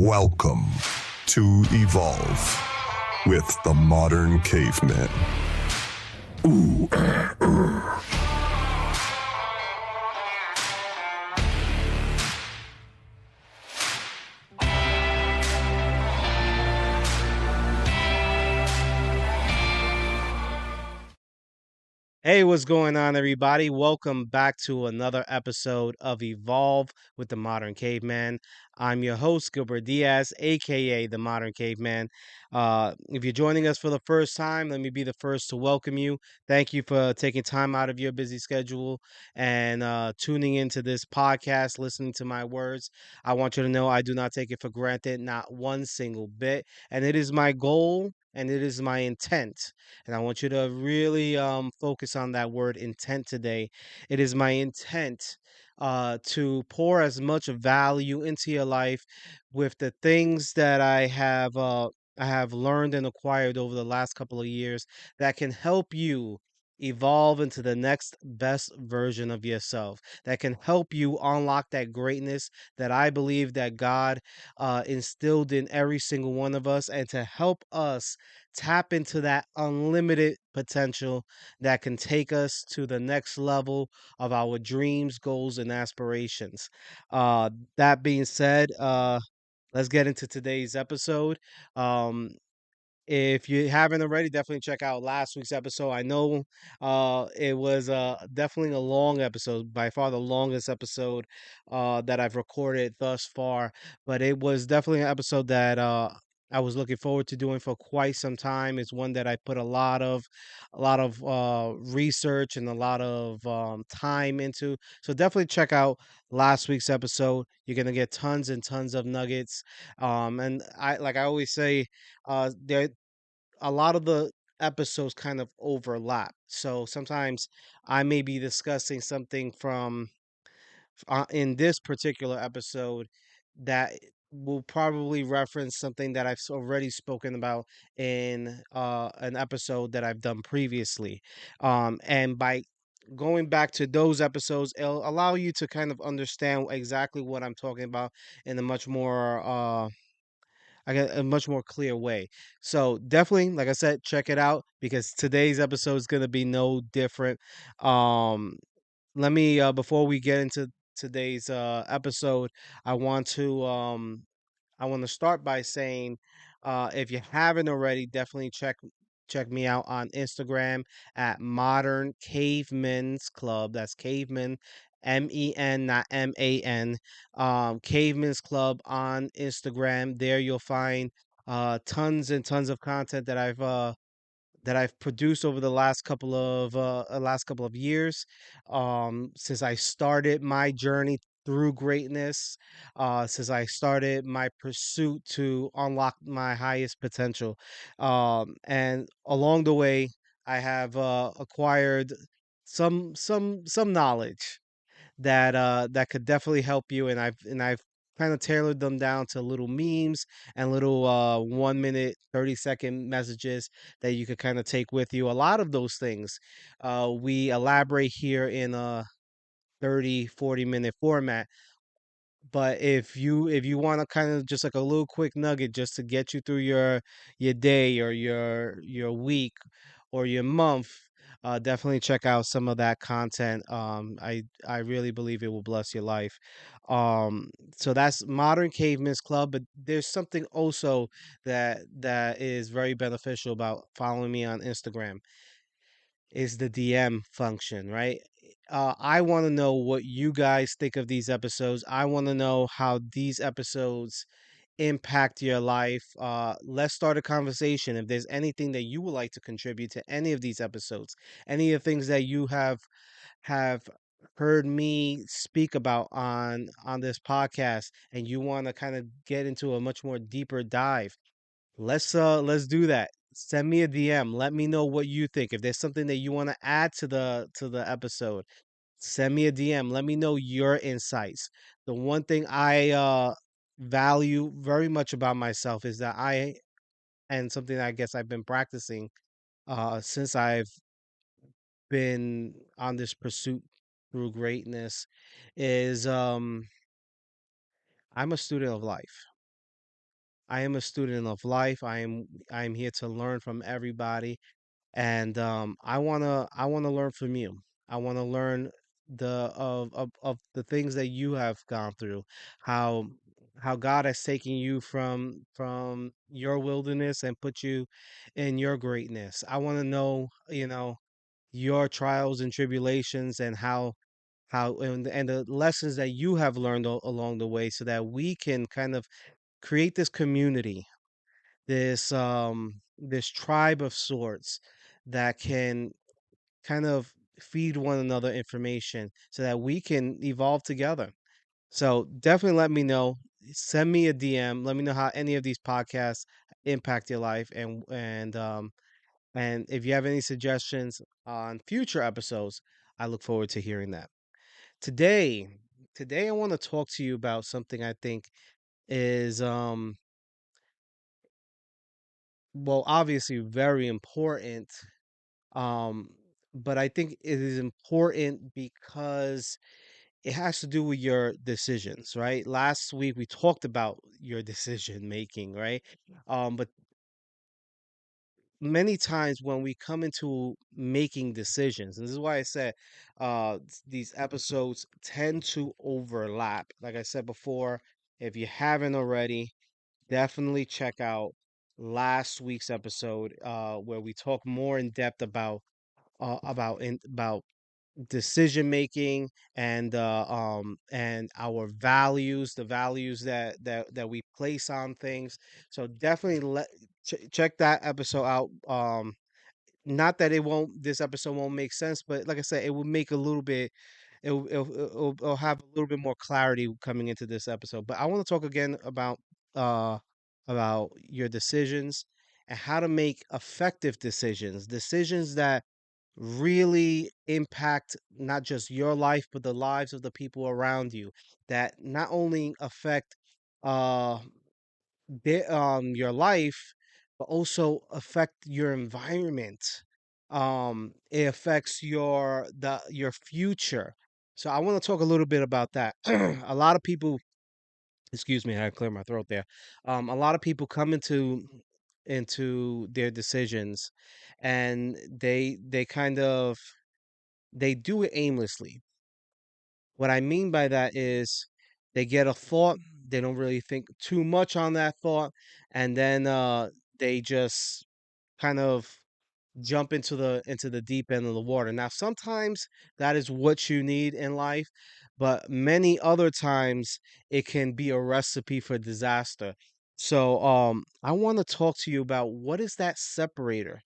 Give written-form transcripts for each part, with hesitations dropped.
Welcome to Evolve with the Modern Caveman. Ooh, Hey, what's going on, everybody? Welcome back to another episode of Evolve with the Modern Caveman. I'm your host, Gilbert Diaz, aka the Modern Caveman. If you're joining us for the first time, let me be the first to welcome you. Thank you for taking time out of your busy schedule and tuning into this podcast, listening to my words. I want you to know I do not take it for granted, not one single bit. And it is my goal and it is my intent, and I want you to really focus on that word intent today. It is my intent to pour as much value into your life with the things that I have learned and acquired over the last couple of years that can help you evolve into the next best version of yourself, that can help you unlock that greatness that I believe that God instilled in every single one of us, and to help us tap into that unlimited potential that can take us to the next level of our dreams, goals, and aspirations. That being said, let's get into today's episode. Um, if you haven't already, definitely check out last week's episode. I know it was definitely a long episode, by far the longest episode that I've recorded thus far. But it was definitely an episode that I was looking forward to doing for quite some time. It's one that I put a lot of research and a lot of time into. So definitely check out last week's episode. You're gonna get tons and tons of nuggets. And I always say, there a lot of the episodes kind of overlap. So sometimes I may be discussing something from in this particular episode that will probably reference something that I've already spoken about in an episode that I've done previously. And by going back to those episodes, it'll allow you to kind of understand exactly what I'm talking about in a much more I got a much more clear way. So definitely, like I said, check it out because today's episode is gonna be no different. Um, Let me before we get into today's episode, I want to start by saying, if you haven't already, definitely check me out on Instagram at Modern Cavemen's Club. That's Caveman, MEN, not MAN. Cavemen's Club on Instagram. There you'll find tons and tons of content that I've produced over the last couple of years, since I started my journey through greatness, since I started my pursuit to unlock my highest potential, and along the way, I have acquired some knowledge that could definitely help you, and I've kind of tailored them down to little memes and little 1 minute 30-second messages that you could kind of take with you. A lot of those things we elaborate here in a 30-40 minute format, but if you want to kind of just like a little quick nugget just to get you through your day or your week or your month, definitely check out some of that content. I really believe it will bless your life. So that's Modern Caveman's Club, but there's something also that is very beneficial about following me on Instagram is the DM function, right? I want to know what you guys think of these episodes. I want to know how these episodes impact your life. Let's start a conversation. If there's anything that you would like to contribute to any of these episodes, any of the things that you have heard me speak about on this podcast, and you want to kind of get into a much more deeper dive, let's do that. Send me a DM. Let me know what you think. If there's something that you want to add to the episode, send me a DM. Let me know your insights. The one thing I value very much about myself is that and something I guess I've been practicing since I've been on this pursuit through greatness is I'm a student of life. I am a student of life. I am here to learn from everybody, and I wanna learn from you. I wanna learn of the things that you have gone through, how how God has taken you from your wilderness and put you in your greatness. I want to know, your trials and tribulations, and how and the lessons that you have learned along the way, so that we can kind of create this community, this tribe of sorts, that can kind of feed one another information so that we can evolve together. So definitely let me know. Send me a DM. Let me know how any of these podcasts impact your life, and if you have any suggestions on future episodes, I look forward to hearing that. Today, today I want to talk to you about something I think is well, obviously very important. Um, but I think it is important because it has to do with your decisions, right? Last week we talked about your decision making, right? But many times when we come into making decisions, and this is why I said these episodes tend to overlap. Like I said before, if you haven't already, definitely check out last week's episode where we talk more in depth about decision making, and our values, the values that we place on things. So definitely check that episode out. Not that it won't this episode won't make sense, but like I said, it will make a little bit, it'll have a little bit more clarity coming into this episode. But I want to talk again uh about your decisions, and how to make effective decisions that really impact not just your life but the lives of the people around you, that not only affect uh your life, but also affect your environment. It affects your future. So I want to talk a little bit about that. A lot of people, excuse me, I had to clear my throat there. A lot of people come into their decisions, and they kind of they do it aimlessly. What I mean by that is they get a thought, they don't really think too much on that thought, and then they just kind of jump into the deep end of the water. Now, sometimes that is what you need in life, but many other times it can be a recipe for disaster. So, I want to talk to you about what is that separator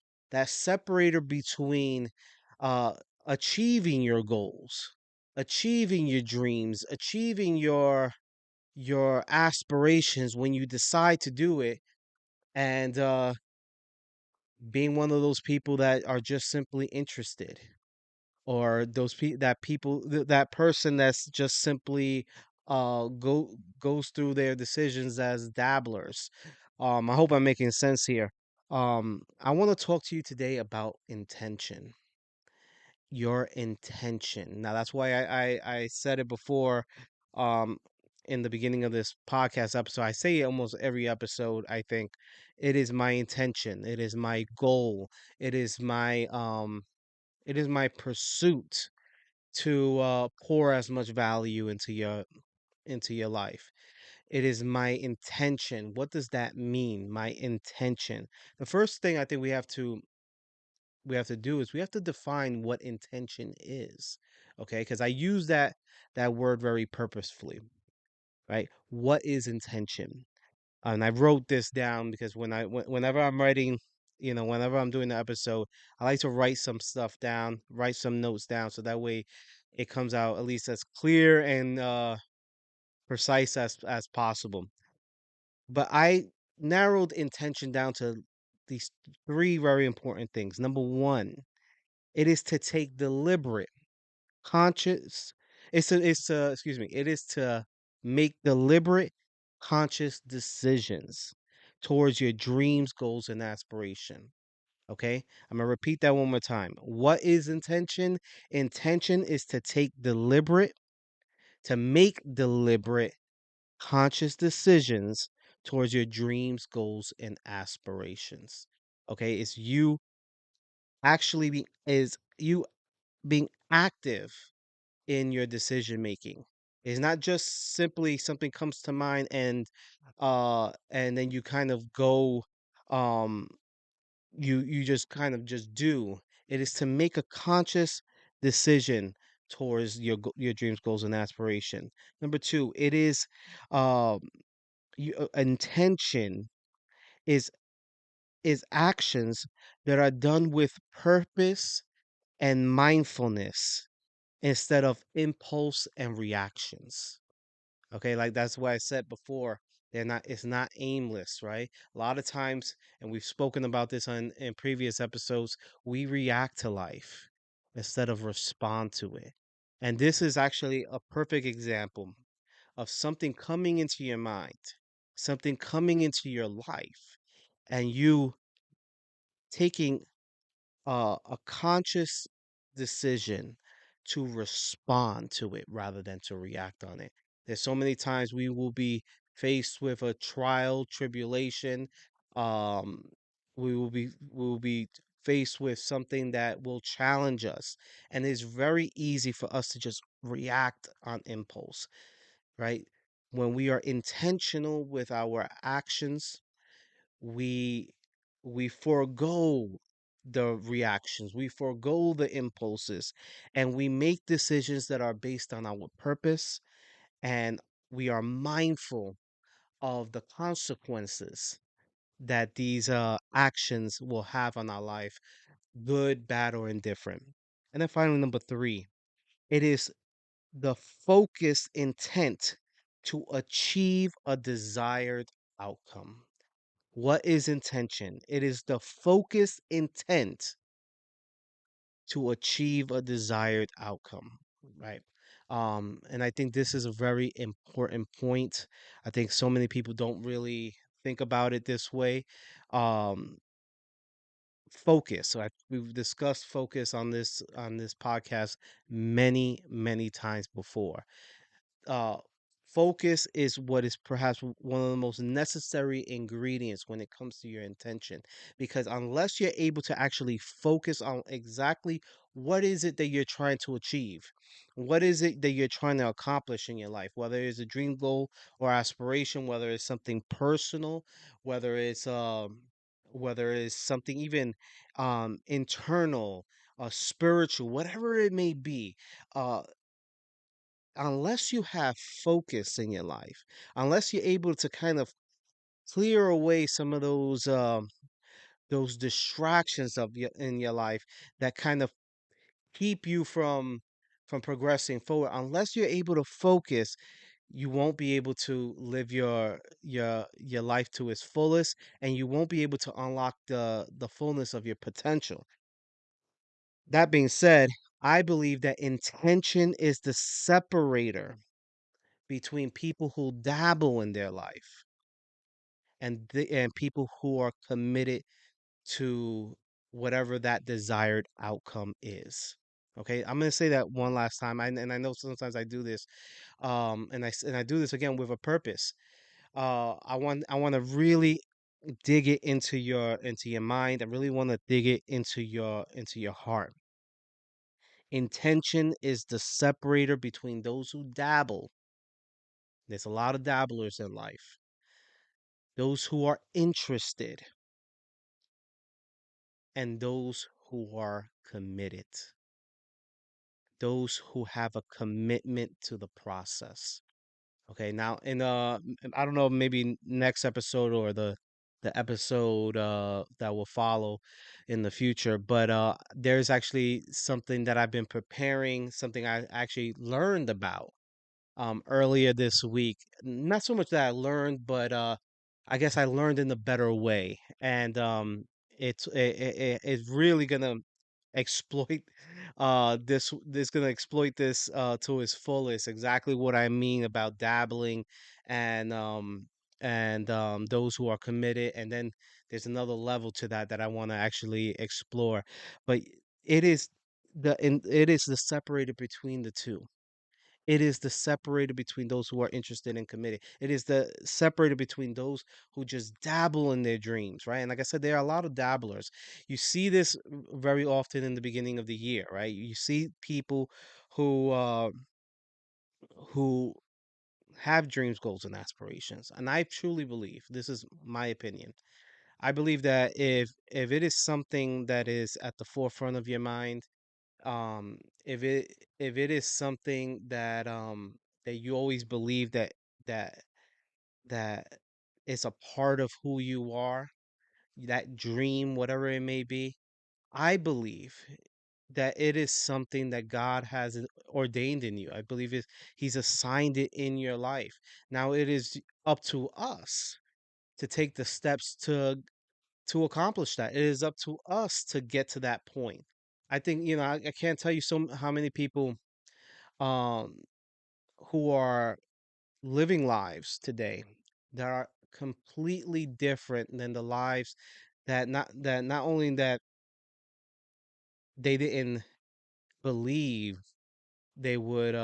between uh, achieving your goals, achieving your dreams, achieving your aspirations when you decide to do it, and being one of those people that are just simply interested, or that person that's just simply goes through their decisions as dabblers. I hope I'm making sense here. I want to talk to you today about intention, your intention. Now that's why I said it before, um in the beginning of this podcast episode. I say it almost every episode, I think. It is my intention, it is my goal, it is my pursuit to pour as much value into your life. It is my intention. What does that mean? My intention. The first thing I think we have to do is we have to define what intention is. Okay, because I use that word very purposefully, right? What is intention? And I wrote this down because whenever I'm writing, whenever I'm doing the episode, I like to write some stuff down, write some notes down, so that way it comes out at least as clear and precise as possible. But I narrowed intention down to these three very important things. Number one, it is to take deliberate, conscious. It is to make deliberate, conscious decisions towards your dreams, goals, and aspiration. Okay, I'm gonna repeat that one more time. What is intention? Intention is to make deliberate, conscious decisions towards your dreams, goals, and aspirations. Okay, it's you actually be is you being active in your decision making. It's not just simply something comes to mind and then you kind of go um you just kind of just do. It is to make a conscious decision towards your dreams, goals, and aspiration. Number two, it is um intention is actions that are done with purpose and mindfulness instead of impulse and reactions. Okay, like that's what I said before. It's not aimless, right? A lot of times, and we've spoken about this in previous episodes, we react to life instead of respond to it. And this is actually a perfect example of something coming into your mind, something coming into your life, and you taking a conscious decision to respond to it rather than to react on it. There's so many times we will be faced with a trial, tribulation. Um, we will be faced with something that will challenge us, and it's very easy for us to just react on impulse, right? When we are intentional with our actions, we we forego the reactions, we forego the impulses, and we make decisions that are based on our purpose, and we are mindful of the consequences that these actions will have on our life, good, bad, or indifferent. And then finally, number three, it is the focused intent to achieve a desired outcome. What is intention? It is the focused intent to achieve a desired outcome, right? And I think this is a very important point. I think so many people don't really think about it this way. Um, Focus. We've discussed focus on this podcast many times before. uh Focus is what is perhaps one of the most necessary ingredients when it comes to your intention, because unless you're able to actually focus on exactly what is it that you're trying to achieve, what is it that you're trying to accomplish in your life, whether it's a dream, goal, or aspiration, whether it's something personal, whether it's whether it's something even internal, spiritual, whatever it may be, uh unless you have focus in your life, unless you're able to kind of clear away some of those distractions of your in your life that kind of keep you from progressing forward, unless you're able to focus, you won't be able to live your life to its fullest, and you won't be able to unlock the fullness of your potential. That being said, I believe that intention is the separator between people who dabble in their life and people who are committed to whatever that desired outcome is. Okay, I'm gonna say that one last time. And I know sometimes I do this, and I do this again with a purpose. I want to really dig it into your mind. I really want to dig it into your heart. Intention is the separator between those who dabble. There's a lot of dabblers in life, those who are interested, and those who are committed, those who have a commitment to the process. Okay, now I don't know, maybe next episode or the episode that will follow in the future, but there's actually something that I've been preparing, something I actually learned about earlier this week. Not so much that I learned, but I guess I learned in a better way, and it's really gonna exploit this gonna exploit this to its fullest. Exactly what I mean about dabbling and those who are committed, and then there's another level to that that I want to actually explore, but it is it is the separator between the two. It is the separator between those who are interested in committing. It is the separator between those who just dabble in their dreams, right? And like I said, there are a lot of dabblers. You see this very often in the beginning of the year, right? You see people who who have dreams, goals, and aspirations. And I truly believe, this is my opinion. I believe that if it is something that is at the forefront of your mind, um, if it is something that you always believe that that is a part of who you are, that dream, whatever it may be, I believe that it is something that God has ordained in you. I believe He's assigned it in your life. Now it is up to us to take the steps to accomplish that. It is up to us to get to that point. I think, I can't tell you how many people um who are living lives today that are completely different than the lives that not only that they didn't believe they would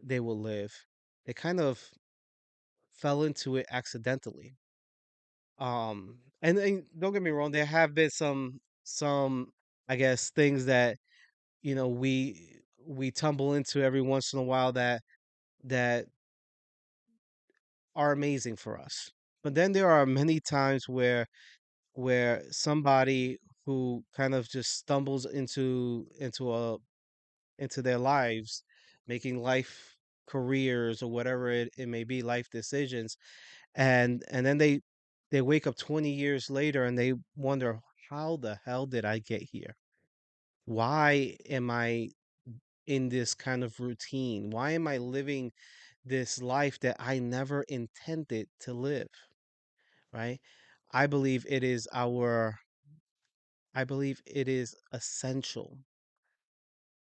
they will live. They kind of fell into it accidentally. And don't get me wrong, there have been some I guess things that we tumble into every once in a while that are amazing for us. But then there are many times where somebody who kind of just stumbles into their lives, making life careers or whatever it may be, life decisions, and then they wake up 20 years later and they wonder, how the hell did I get here? Why am I in this kind of routine? Why am I living this life that I never intended to live? Right? I believe it is our I believe it is essential.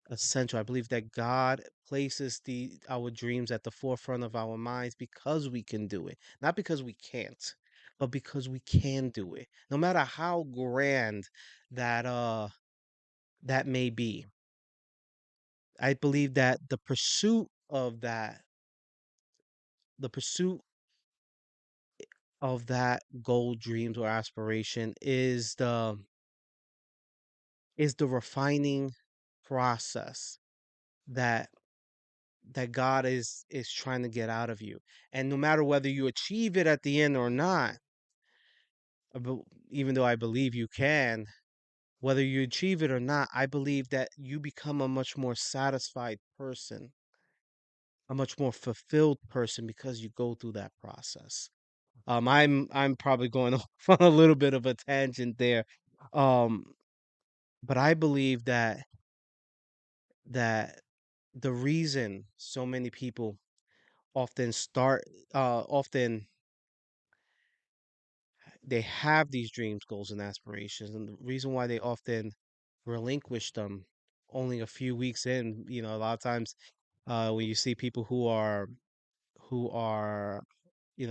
I believe that God places the our dreams at the forefront of our minds because we can do it, not because we can't, but because we can do it. No matter how grand that that may be. I believe that the pursuit of that goal, dreams, or aspiration is the refining process that God is trying to get out of you. And no matter whether you achieve it at the end or not, but even though I believe you can, whether you achieve it or not, I believe that you become a much more satisfied person, a much more fulfilled person because you go through that process. I'm probably going off on a little bit of a tangent there. Um, but I believe that the reason so many people often often they have these dreams, goals, and aspirations, and the reason why they often relinquish them only a few weeks in, a lot of times when you see people who are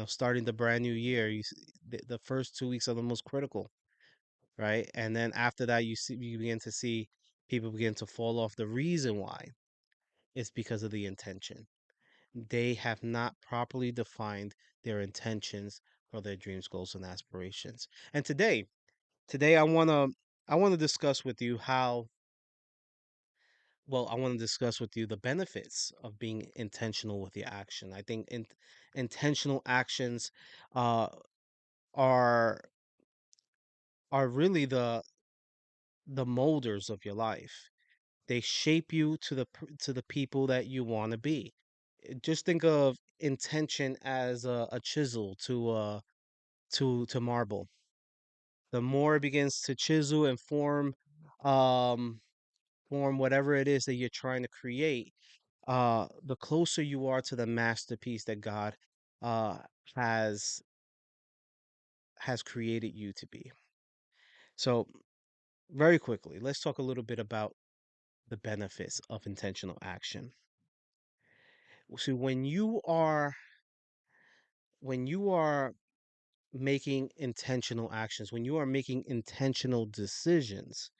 starting the brand new year, the first 2 weeks are the most critical, right? And then after that, you begin to see people begin to fall off. The reason why is because of the intention. They have not properly defined their intentions for their dreams, goals, and aspirations. And today I want to discuss with you I want to discuss with you the benefits of being intentional with your action. I think intentional actions uh, are are really the molders of your life. They shape you to to the people that you want to be. Just think of intention as a chisel to marble. The more it begins to chisel and um, form whatever it is that you're trying to create, the closer you are to the masterpiece that God uh, has has created you to be. So, very quickly, let's talk a little bit about the benefits of intentional action. So, when you are making intentional actions, when you are making intentional decisions,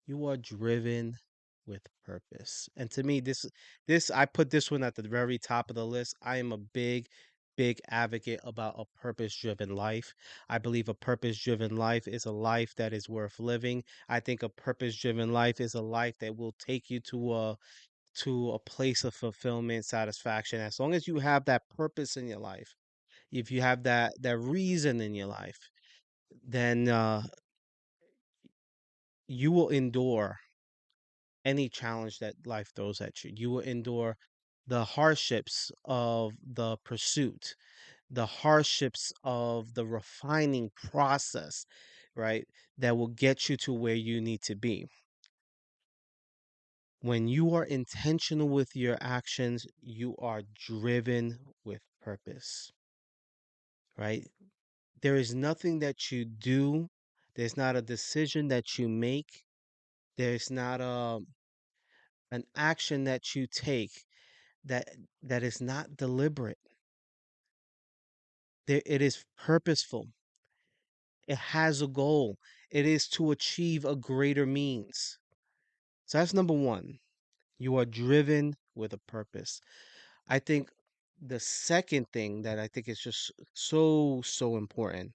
you are driven with purpose. And to me, this I put this one at the very top of the list. I am a big advocate about a purpose-driven life. I believe a purpose-driven life is a life that is worth living. I think a purpose-driven life is a life that will take you to a place of fulfillment, satisfaction. As long as you have that purpose in your life, if you have that reason in your life, then you will endure any challenge that life throws at you. You will endure the hardships of the pursuit, the hardships of the refining process, right? That will get you to where you need to be. When you are intentional with your actions, you are driven with purpose, right? There is nothing that you do, there's not a decision that you make, there's not an action that you take that that is not deliberate. There, it is purposeful. It has a goal. It is to achieve a greater means. So that's number one. You are driven with a purpose. I think the second thing that I think is just so important.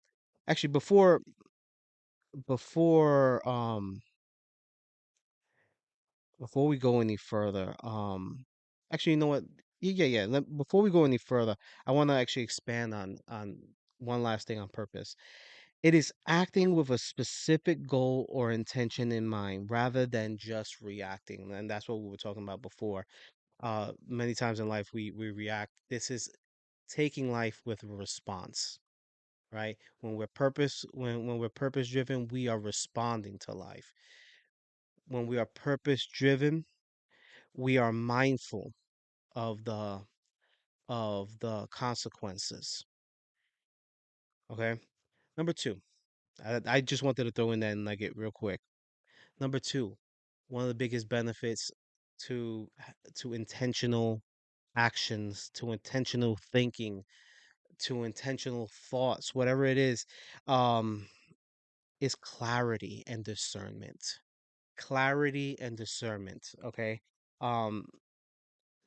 Actually, before before we go any further, actually, you know what? Yeah. Before we go any further, I want to actually expand on one last thing on purpose. It is acting with a specific goal or intention in mind rather than just reacting. And that's what we were talking about before. Many times in life we react. This is taking life with a response, right? When we're purpose driven, we are responding to life. When we are purpose driven, we are mindful of the consequences. Okay. Number two, I just wanted to throw in that nugget real quick. Number two, one of the biggest benefits to intentional actions, to intentional thinking, to intentional thoughts, whatever it um, is clarity and discernment. Clarity and discernment. Okay. Um,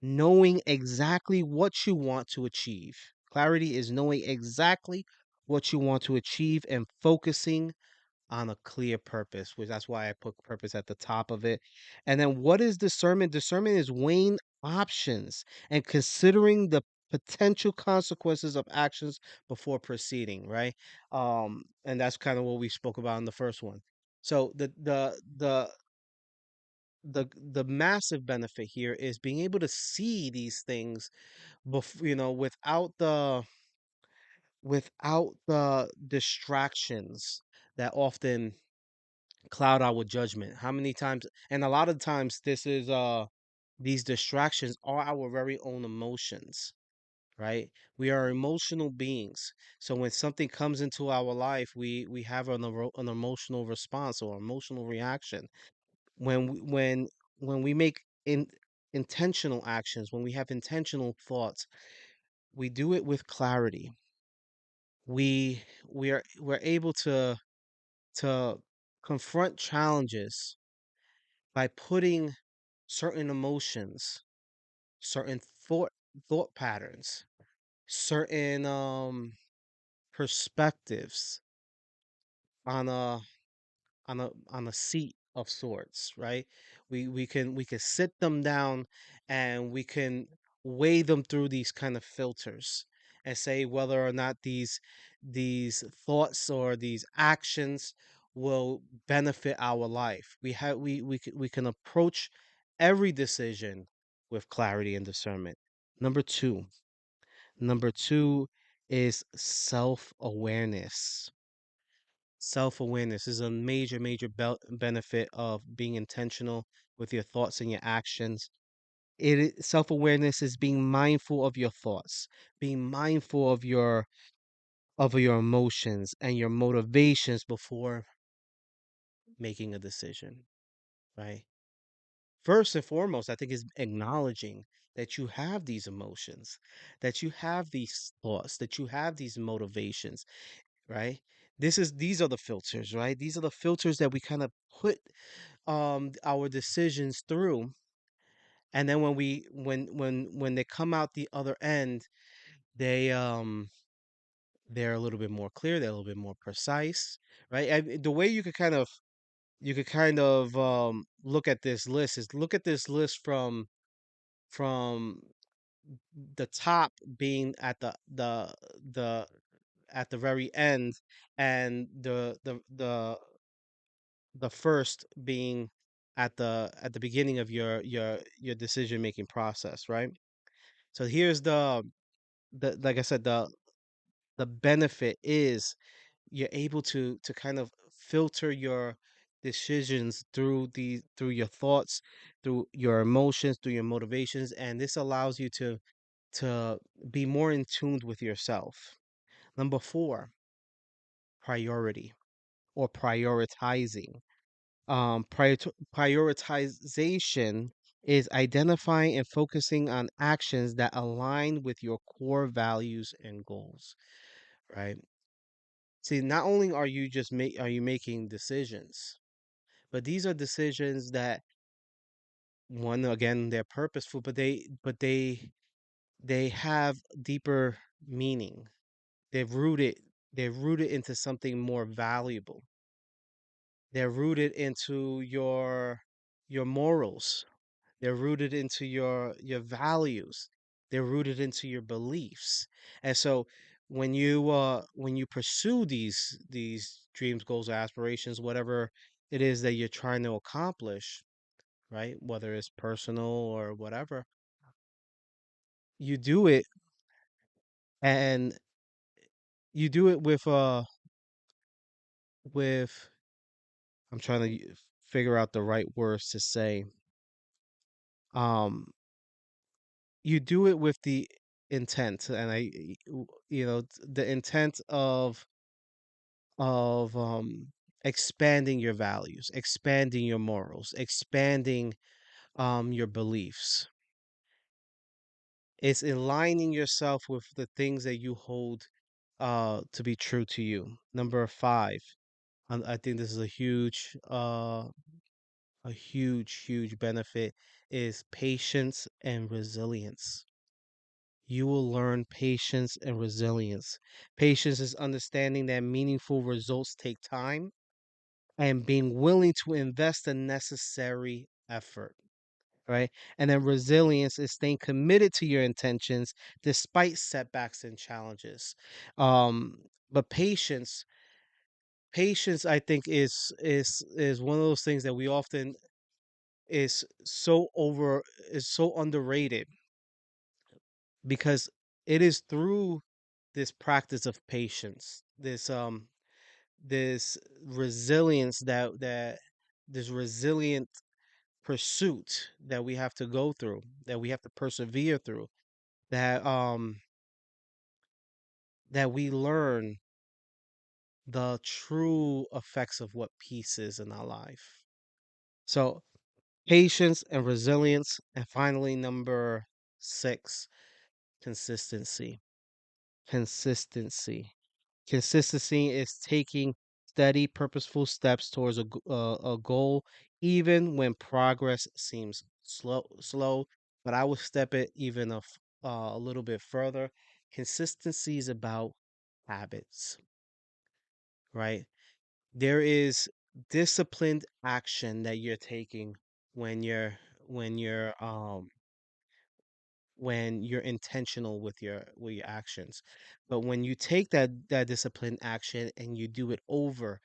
Knowing exactly what you want to achieve. Clarity is knowing exactly what you want to achieve and focusing on a clear purpose, which that's why I put purpose at the top of it. And then what is discernment? Discernment is weighing options and considering the potential consequences of actions before proceeding, right? And that's kind of what we spoke about in the first one. So the massive benefit here is being able to see these things before, without the distractions that often cloud our judgment. How many times, and a lot of times this is these distractions are our very own emotions, right? We are emotional beings. So when something comes into our life, we have an emotional response or emotional reaction. When we make intentional actions, when we have intentional thoughts, we do it with clarity. We're able to confront challenges by putting certain emotions, certain thought patterns, certain perspectives on a seat of sorts, right? We can sit them down and we can weigh them through these kind of filters and say whether or not these thoughts or these actions will benefit our life. We can approach every decision with clarity and discernment. Number two, number two is self-awareness. Self-awareness is a major benefit of being intentional with your thoughts and your actions. Self-awareness is being mindful of your thoughts, being mindful of your emotions and your motivations before making a decision, right? First and foremost, I think is acknowledging that you have these emotions, that you have these thoughts, that you have these motivations, right? These are the filters, right? These are the filters that we kind of put our decisions through And then when they come out the other end, they they're a little bit more clear, they're a little bit more precise, right? The way you could kind of look at this list is look at this list from the top being at the at the very end, and the first being at the beginning of your decision making process, right? So here's the like I said, the benefit is you're able to kind of filter your decisions through your thoughts, through your emotions, through your motivations, and this allows you to be more in tune with yourself. Number 4, priority or prioritizing. Prioritization is identifying and focusing on actions that align with your core values and goals, right? See, not only are you are you making decisions, but these are decisions that, one, again, they're purposeful, but they have deeper meaning. They're rooted they're rooted into something more valuable. They're rooted into your morals. They're rooted into your values. They're rooted into your beliefs. And so when you pursue these dreams, goals, or aspirations, whatever it is that you're trying to accomplish, right? Whether it's personal or whatever, you do it, and you do it with I'm trying to figure out the right words to say. Um you do it with the intent, and the intent of expanding your values, expanding your morals, expanding your beliefs. It's aligning yourself with the things that you hold to be true to you. Number 5, I think this is a huge benefit, is patience and resilience. You will learn patience and resilience. Patience is understanding that meaningful results take time and being willing to invest the necessary effort, right? And then resilience is staying committed to your intentions despite setbacks and challenges. But patience, I think, is one of those things that we often is so over is so underrated, because it is through this practice of patience, this resilience that this resilient pursuit that we have to go through, that we have to persevere through, that that we learn the true effects of what peace is in our life. So patience and resilience, and finally number 6, consistency. Consistency. Consistency is taking steady, purposeful steps towards a goal, even when progress seems slow. But I would step it even a little bit further. Consistency is about habits, right? There is disciplined action that you're taking when when you're um when you're intentional with your actions. But when you take that disciplined action and you do it over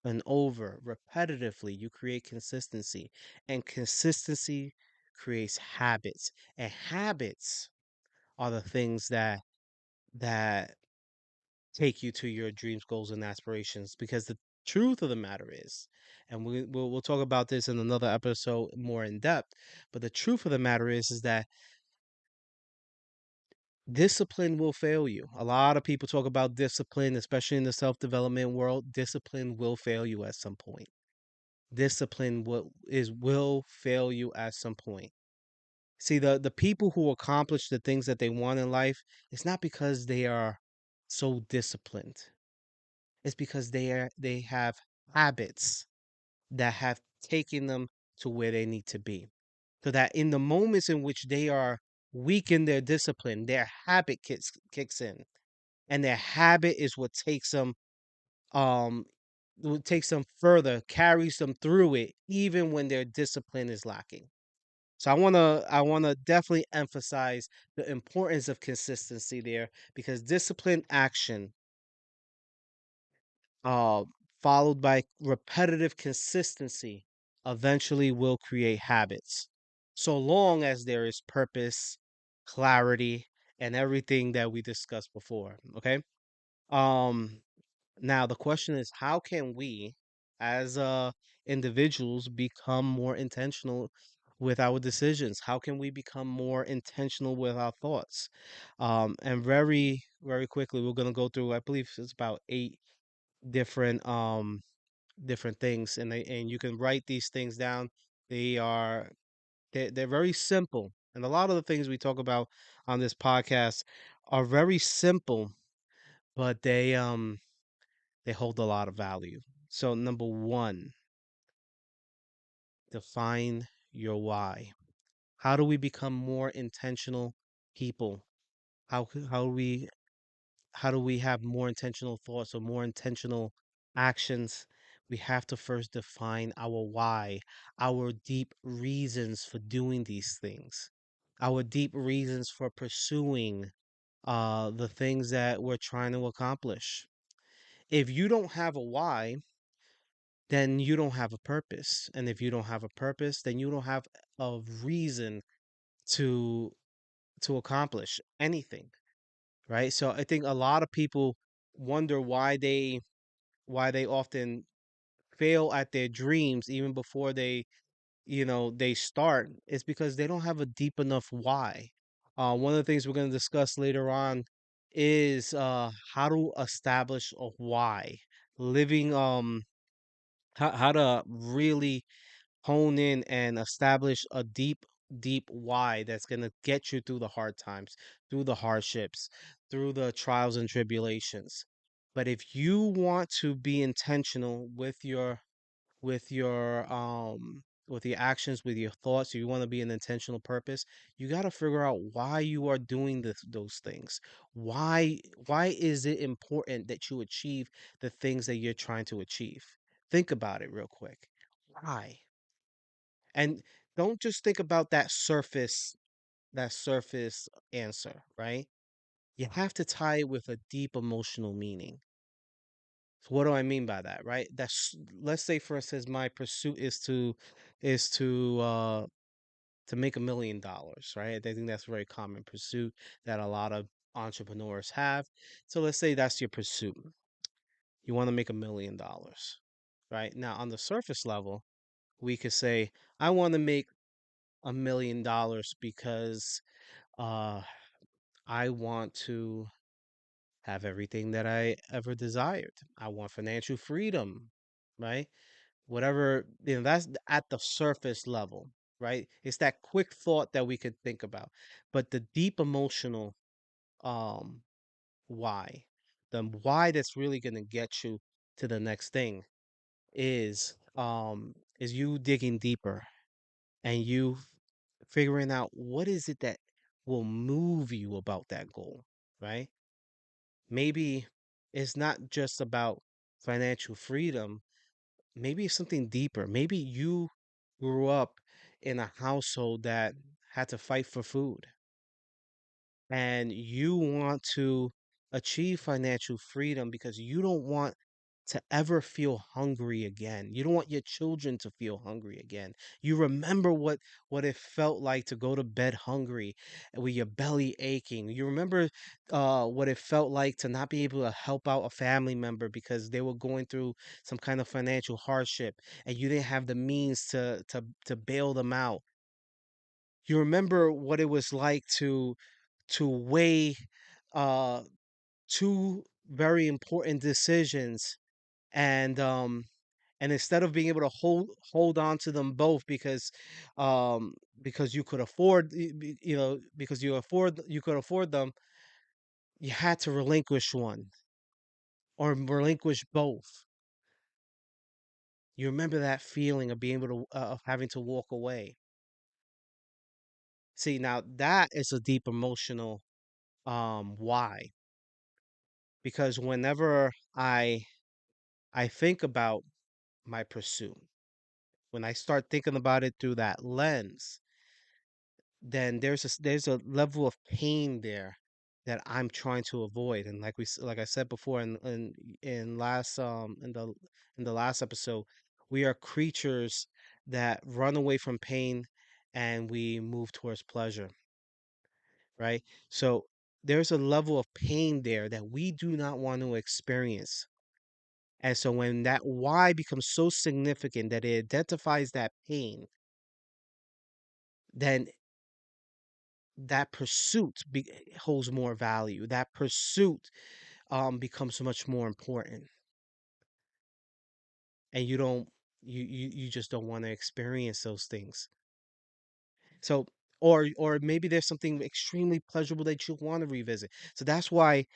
and over repetitively, you create consistency, and consistency creates habits, and habits are the things that take you to your dreams, goals, and aspirations. Because the truth of the matter is, and we'll talk about this in another episode more in depth, but the truth of the matter is that discipline will fail you. A lot of people talk about discipline, especially in the self-development world. Discipline will fail you at some point. Discipline will fail you at some point. See, the people who accomplish the things that they want in life, it's not because they are so disciplined. It's because they have habits that have taken them to where they need to be. so that in the moments in which they are weak in their discipline, their habit kicks in, and their habit is um what takes them further, carries them through it, even when their discipline is lacking. So I wanna definitely emphasize the importance of consistency there, because disciplined action, uh, followed by repetitive consistency, eventually will create habits. So long as there is purpose, clarity, and everything that we discussed before. Okay. Um, Now the question is, how can we, as individuals, become more intentional with our decisions? How can we become more intentional with our thoughts? And very, very quickly, we're gonna go through. I believe it's about eight different different things, and you can write these things down. They are they're very simple, and a lot of the things we talk about on this podcast are very simple, but they hold a lot of value. So, number one, define your why. How do we become more intentional people? How do we have more intentional thoughts or more intentional actions? We have to first define our why, our deep reasons for doing these things, our deep reasons for pursuing the things that we're trying to accomplish. If you don't have a why, then you don't have a purpose. And if you don't have a purpose, then you don't have a reason to accomplish anything, right? So I think a lot of people wonder why they often fail at their dreams even before they start. It's because they don't have a deep enough why. One of the things we're going to discuss later on is how to establish a why. Living how to really hone in and establish a deep, deep why that's going to get you through the hard times, through the hardships, through the trials and tribulations. But if you want to be intentional with your actions, with your thoughts, if you want to be an intentional purpose, you got to figure out why you are doing those things. Why is it important that you achieve the things that you're trying to achieve? Think about it real quick. Why? And don't just think about that surface answer, right? You have to tie it with a deep emotional meaning. So what do I mean by that, right? That's, let's say for instance my pursuit is to make $1 million, right? I think that's a very common pursuit that a lot of entrepreneurs have. So let's say that's your pursuit. You want to make $1 million, right? Now on the surface level, we could say I want to make $1 million because uh I want to have everything that I ever desired. I want financial freedom, right? Whatever, that's at the surface level, right? It's that quick thought that we could think about. But the deep emotional um why, the why that's really going to get you to the next thing is you digging deeper and you figuring out what is it that will move you about that goal, right? Maybe it's not just about financial freedom. Maybe it's something deeper. Maybe you grew up in a household that had to fight for food, and you want to achieve financial freedom because you don't want to ever feel hungry again. You don't want your children to feel hungry again. You remember what it felt like to go to bed hungry and with your belly aching. You remember what it felt like to not be able to help out a family member because they were going through some kind of financial hardship and you didn't have the means to bail them out. You remember what it was like to weigh uh two very important decisions, and instead of being able to hold on to them both because you could afford because you could afford them, you had to relinquish one or relinquish both. You remember that feeling of being able to of having to walk away. See, now that is a deep emotional why, because whenever I think about my pursuit, when I start thinking about it through that lens, then there's a level of pain there that I'm trying to avoid. And like I said before in last in the last episode, we are creatures that run away from pain and we move towards pleasure, right? So there's a level of pain there that we do not want to experience. And so when that why becomes so significant that it identifies that pain, then that pursuit holds more value. That pursuit becomes much more important, and you just don't want to experience those things. So, or maybe there's something extremely pleasurable that you want to revisit. So that's why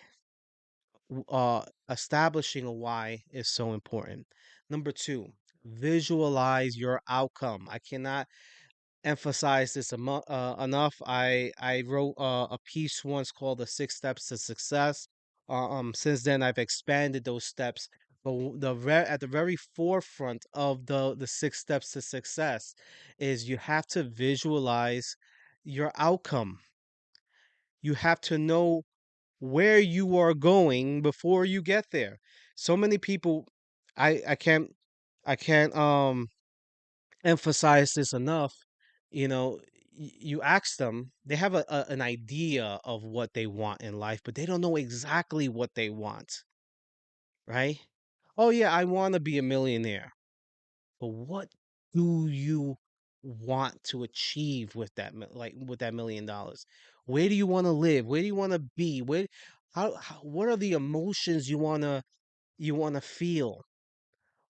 establishing a why is so important. Number two, visualize your outcome. I cannot emphasize this enough. I wrote a piece once called "The Six Steps to Success." Since then, I've expanded those steps. But at the very forefront of the six steps to success is you have to visualize your outcome. You have to know where you are going before you get there. So many people, I can't I can't emphasize this enough. You know, you ask them, they have an idea of what they want in life, but they don't know exactly what they want, right? Oh yeah, I want to be a millionaire. But what do you want to achieve with that like with that $1 million? Where do you want to live? Where do you want to be? How what are the emotions you want to feel?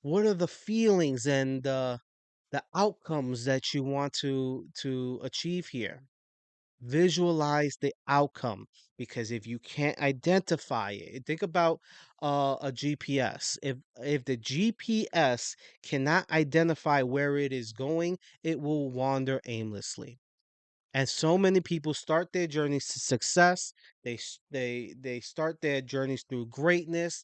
What are the feelings and the outcomes that you want to achieve here? Visualize the outcome, because if you can't identify it, think about a GPS. If the GPS cannot identify where it is going, it will wander aimlessly. And so many people start their journeys to success. They start their journeys through greatness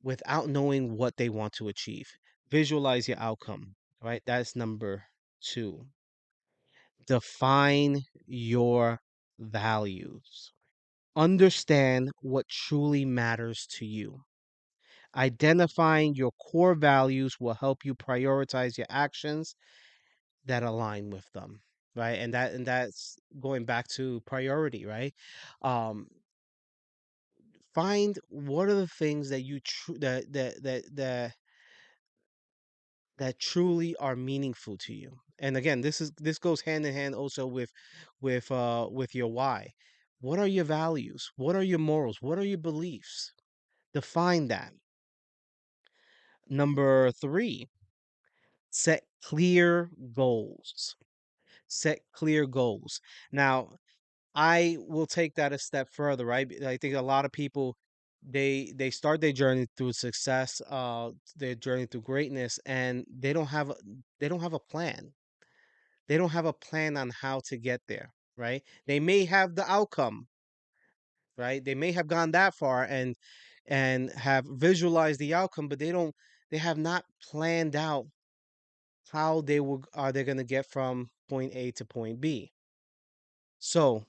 without knowing what they want to achieve. Visualize your outcome, right? That's number two. Define your values. Understand what truly matters to you. Identifying your core values will help you prioritize your actions that align with them, right? And that's going back to priority, right? Um, find what are the things that that truly are meaningful to you. And again, this goes hand in hand also with your why. What are your values? What are your morals? What are your beliefs? Define that. Number 3, set clear goals. Set clear goals. Now, I will take that a step further, right? I think a lot of people, they start their journey through success, their journey through greatness, and they don't have a plan. They don't have a plan on how to get there, right? They may have the outcome, right? They may have gone that far and have visualized the outcome, but they have not planned out how they're going to get from point A to point B. So,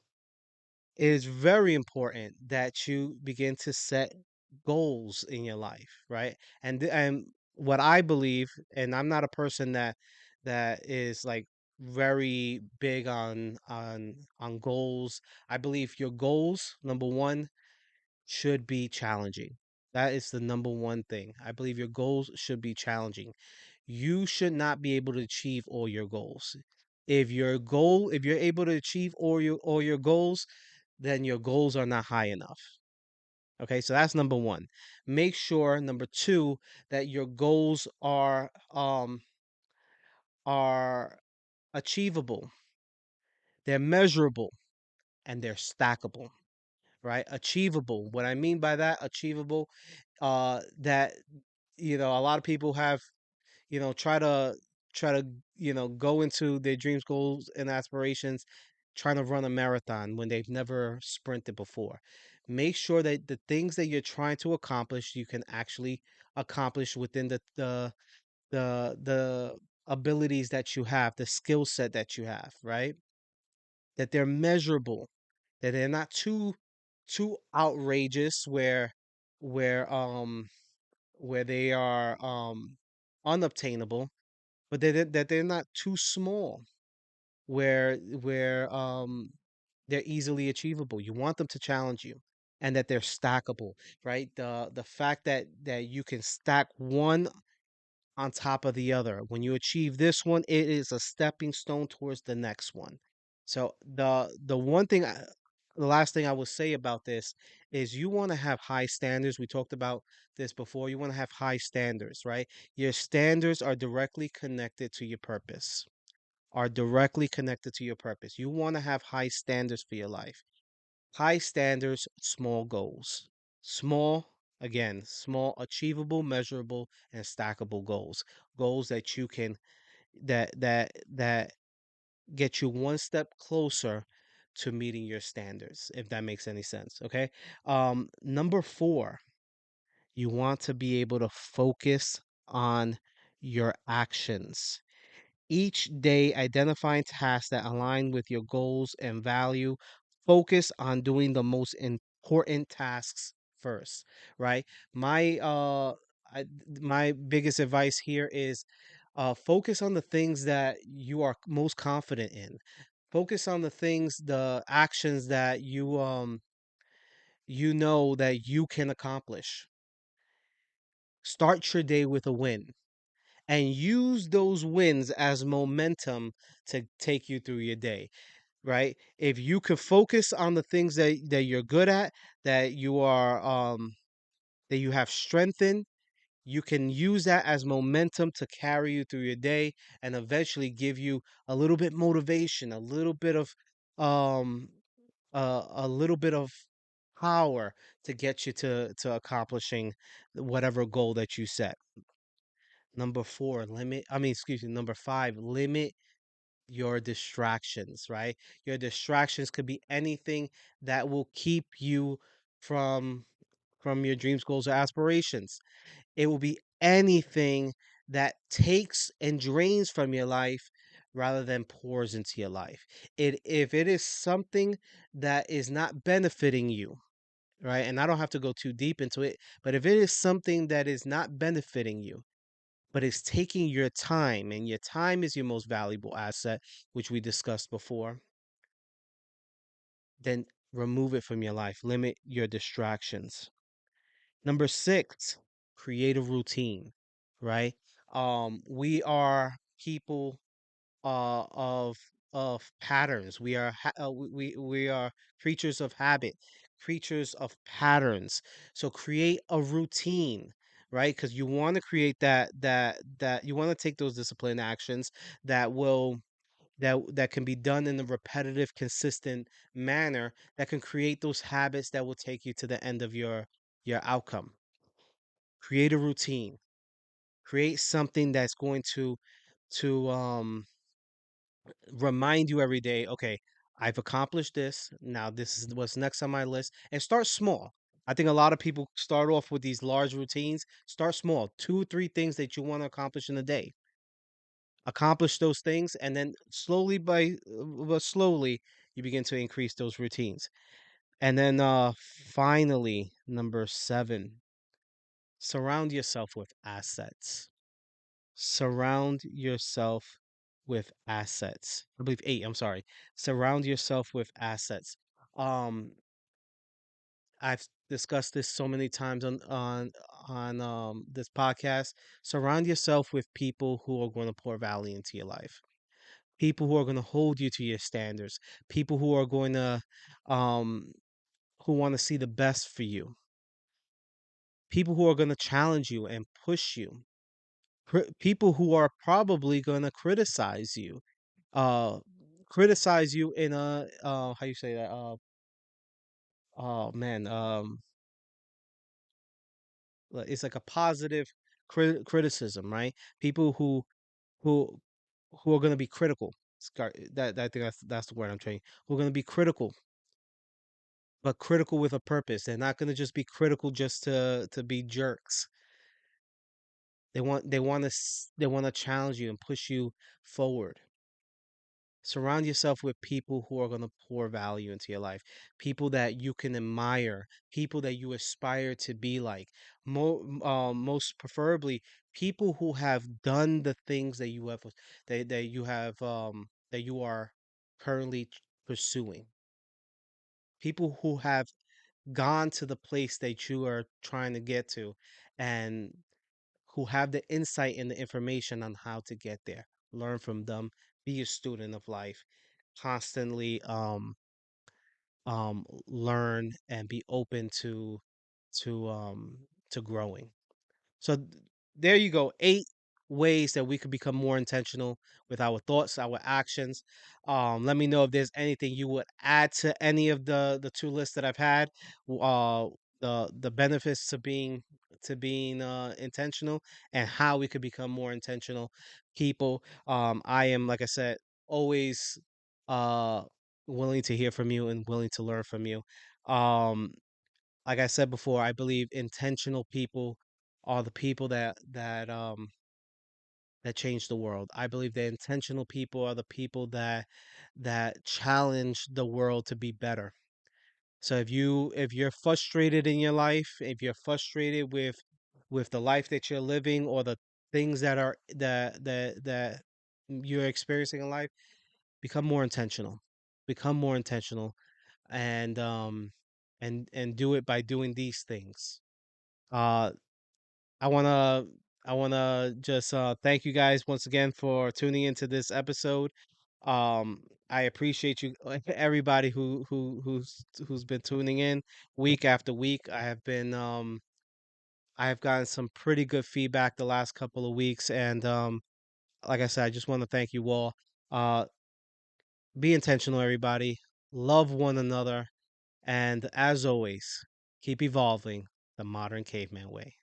it is very important that you begin to set goals in your life, right? And what I believe, and I'm not a person that is like very big on goals. I believe your goals, number one, should be challenging. That is the number one thing. I believe your goals should be challenging. You should not be able to achieve all your goals. If you're able to achieve all your goals, then your goals are not high enough. Okay, so that's number one. Make sure, number two, that your goals are achievable, they're measurable, and they're stackable. Right? Achievable. What I mean by that, achievable, that a lot of people have, try to go into their dreams, goals, and aspirations, trying to run a marathon when they've never sprinted before. Make sure that the things that you're trying to accomplish, you can actually accomplish within the abilities that you have, the skill set that you have, right? That they're measurable, that they're not too outrageous where where they are unobtainable, but that they're not too small where they're easily achievable. You want them to challenge you and that they're stackable, right? The fact that you can stack one on top of the other. When you achieve this one, it is a stepping stone towards the next one. So the last thing I will say about this is you want to have high standards. We talked about this before. You want to have high standards, right? Your standards are directly connected to your purpose. Are directly connected to your purpose. You want to have high standards for your life. High standards, small goals. Small, again, small, achievable, measurable, and stackable goals. Goals that you can that get you one step closer to meeting your standards, if that makes any sense. Okay. Number four, you want to be able to focus on your actions. Each day, identifying tasks that align with your goals and value. Focus on doing the most important tasks first, right? My my biggest advice here is focus on the things that you are most confident in. Focus on the things, the actions that you know that you can accomplish. Start your day with a win and use those wins as momentum to take you through your day, right? If you could focus on the things that you're good at, that you are that you have strength in, you can use that as momentum to carry you through your day and eventually give you a little bit motivation, um a little bit of power to get you to accomplishing whatever goal that you set. Number four, excuse me, number five, limit your distractions, right? Your distractions could be anything that will keep you from your dreams, goals, or aspirations. It will be anything that takes and drains from your life rather than pours into your life. If it is something that is not benefiting you, right? And I don't have to go too deep into it, but if it is something that is not benefiting you, but it's taking your time, and your time is your most valuable asset, which we discussed before, then remove it from your life. Limit your distractions. Number six, create a routine, right? We are people of patterns. We are creatures of habit, creatures of patterns. So create a routine, right? Because you want to create that you want to take those disciplined actions that will that can be done in a repetitive, consistent manner that can create those habits that will take you to the end of your outcome. Create a routine. Create something that's going to remind you every day, okay, I've accomplished this. Now this is what's next on my list. And start small. I think a lot of people start off with these large routines. Start small. Two, three things that you want to accomplish in a day. Accomplish those things, and then slowly you begin to increase those routines. And then finally, number seven, surround yourself with assets. Surround yourself with assets. I believe eight, I'm sorry. Surround yourself with assets. Um, I've discussed this so many times on this podcast. Surround yourself with people who are going to pour value into your life. People who are going to hold you to your standards. People who are going to um who want to see the best for you. People who are going to challenge you and push you. People who are probably going to uh criticize you in a how you say that oh man it's like a positive criticism, right? People who who are going to be critical, That I think that's the word I'm trying. Who are going to be critical, but critical with a purpose. They're not going to just be critical just to be jerks. They want to challenge you and push you forward. Surround yourself with people who are going to pour value into your life, people that you can admire, people that you aspire to be like. Most preferably, people who have done the things that you are currently pursuing. People who have gone to the place that you are trying to get to, and who have the insight and the information on how to get there. Learn from them. Be a student of life. Constantly learn and be open to um to growing. So there you go. 8 ways that we could become more intentional with our thoughts, our actions. Let me know if there's anything you would add to any of the two lists that I've had. The benefits to being intentional, and how we could become more intentional people. I am, like I said, always uh willing to hear from you and willing to learn from you. Um, like I said before, I believe intentional people are the people that change the world. I believe that intentional people are the people that challenge the world to be better. So if you're frustrated in your life, if you're frustrated with the life that you're living, or the things that you're experiencing in life, become more intentional. Become more intentional, and do it by doing these things. Uh, I wanna I wanna just thank you guys once again for tuning into this episode. I appreciate you, everybody who's been tuning in week after week. I have gotten some pretty good feedback the last couple of weeks, and like I said, I just want to thank you all. Uh, be intentional, everybody. Love one another. And as always, keep evolving the modern caveman way.